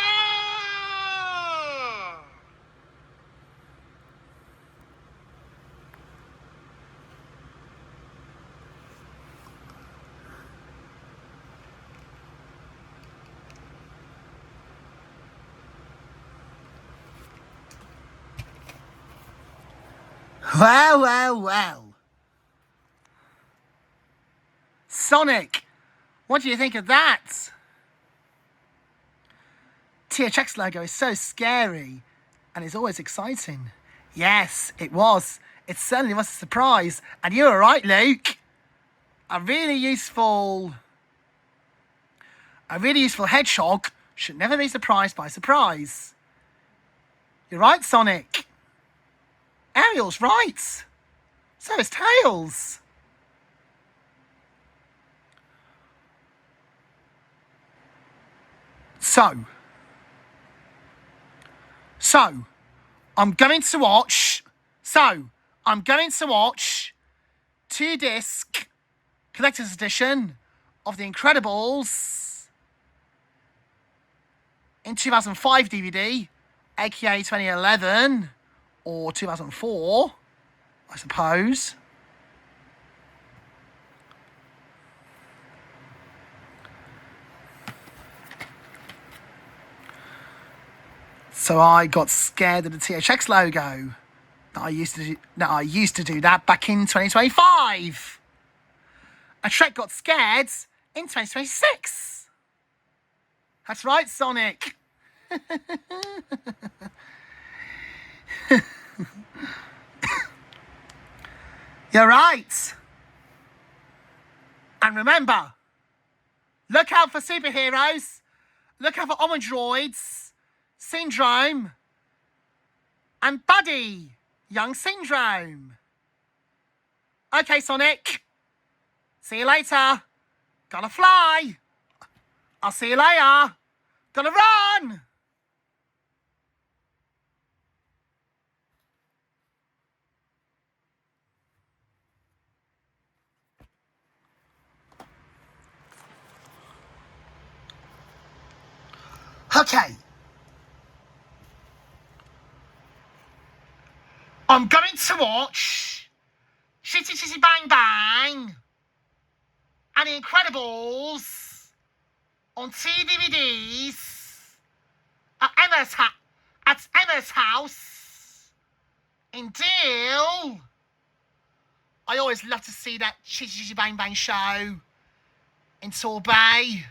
Well. Sonic, what do you think of that? THX logo is so scary and it's always exciting. Yes, it was. It certainly was a surprise. And you were right, Luke. A really useful hedgehog should never be surprised by surprise. You're right, Sonic. Ariel's right. So is Tails. So, I'm going to watch 2-disc collector's edition of The Incredibles in 2005 DVD, aka 2011 or 2004, I suppose. So I got scared of the THX logo. I used to do that back in 2025. And Shrek got scared in 2026. That's right, Sonic. You're right. And remember, look out for superheroes. Look out for Omidroids, Syndrome, and Buddy, Young Syndrome. Okay, Sonic. See you later. Gotta fly. I'll see you later. Gotta run. Okay. I'm going to watch Chitty Chitty Bang Bang and The Incredibles on 2 DVDs at Emma's house in Deal. I always love to see that Chitty Chitty Bang Bang show in Torbay,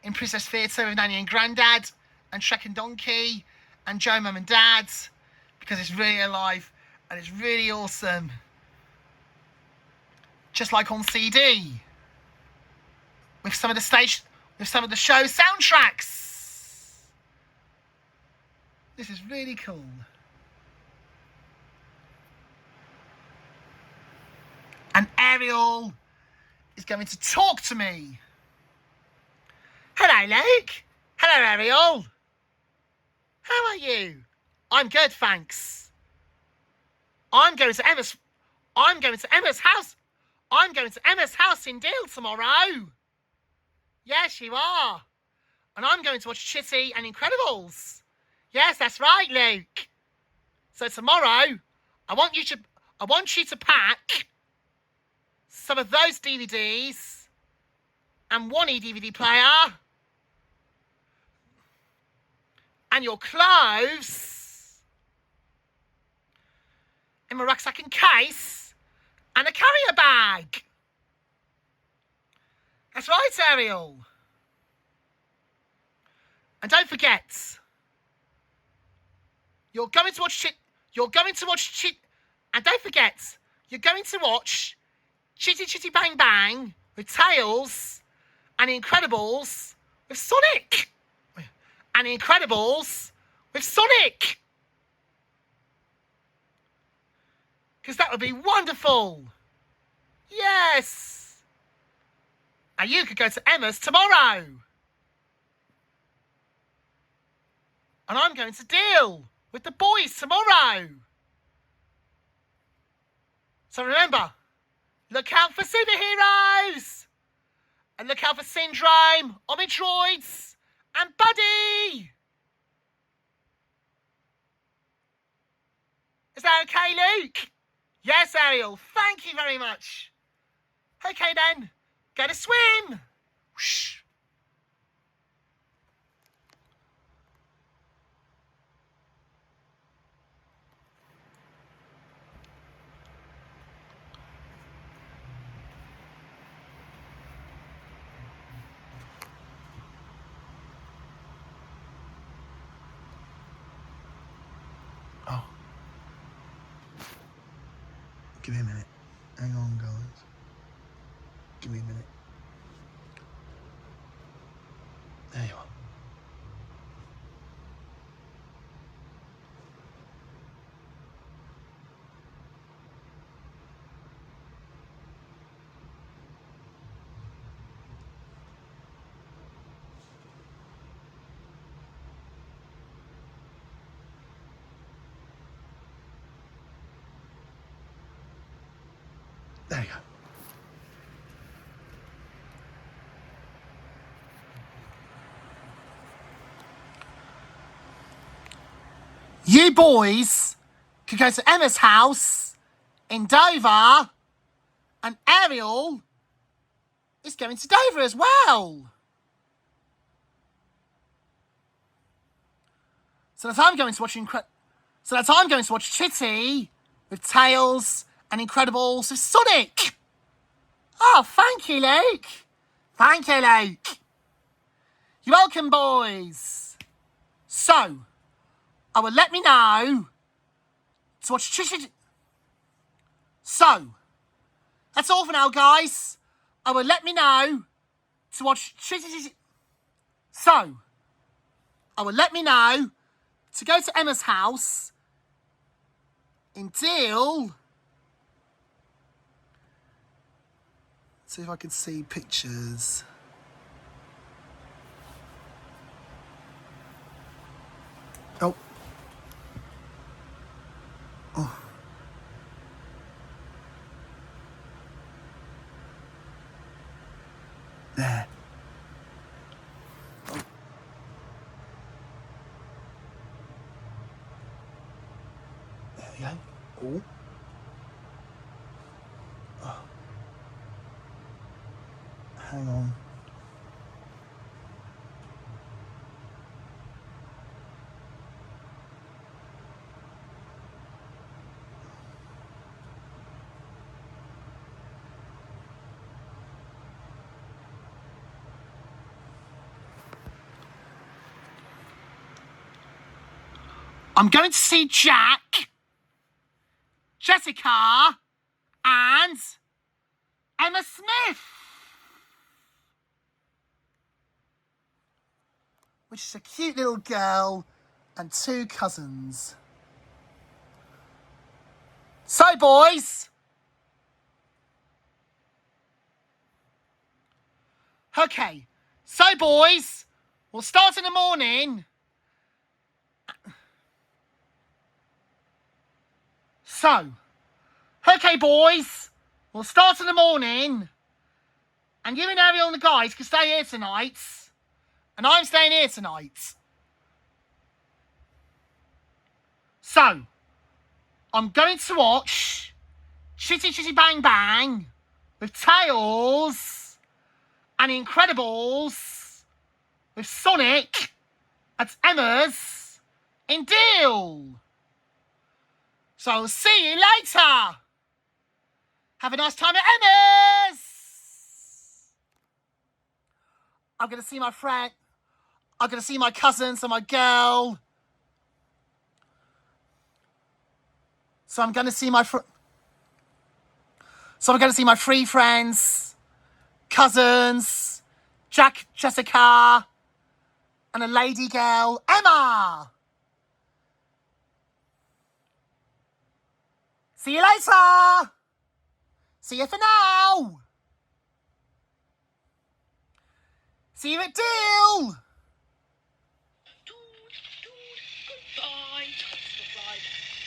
in Princess Theatre with Nanny and Grandad, and Shrek and Donkey, and Joe, Mum and Dad, because it's really alive and it's really awesome. Just like on CD, with some of the show soundtracks. This is really cool. And Ariel is going to talk to me. Hello, Luke. Hello, Ariel. How are you? I'm good, thanks. I'm going to Emma's house. I'm going to Emma's house in Deal tomorrow. Yes, you are. And I'm going to watch Chitty and Incredibles. Yes, that's right, Luke. So tomorrow, I want you to pack some of those DVDs and one DVD player and your clothes in my rucksack and case and a carrier bag. That's right, Ariel. And don't forget, you're going to watch Chitty Chitty Bang Bang with Tails and Incredibles with Sonic. And Incredibles with Sonic. Because that would be wonderful. Yes. And you could go to Emma's tomorrow. And I'm going to Deal with the boys tomorrow. So remember, look out for superheroes. And look out for Syndrome, Omidroids, and Buddy. Is that okay, Luke? Yes, Ariel. Thank you very much. Okay, then. Go to swim. Whoosh. Oh. Give me a minute. Hang on, guys. Give me a minute. There you are. There you go. You boys could go to Emma's house in Dover, and Ariel is going to Dover as well. So that I'm going to watch Chitty with Tails and Incredibles with Sonic. Oh, thank you, Luke. Thank you, Luke. You're welcome, boys. So, I will let me know to watch Chitty. So, that's all for now, guys. I will let me know to watch Chitty. So, I will let me know to go to Emma's house in Deal. See if I can see pictures. Oh. Oh. There. Oh. There we go. Oh. Oh. Hang on. I'm going to see Jack, Jessica, and Emma Smith, which is a cute little girl and two cousins. So, boys, okay, so boys, we'll start in the morning. So, okay, boys, we'll start in the morning, and you and Ariel and the guys can stay here tonight, and I'm staying here tonight. So, I'm going to watch Chitty Chitty Bang Bang with Tails and Incredibles with Sonic at Emma's in Deal. So I'll see you later. Have a nice time at Emma's. I'm going to see my friend. I'm going to see my cousins and my girl. So I'm going to see my three friends, cousins, Jack, Jessica, and a lady girl, Emma. See you later. See you for now. See you at Deal.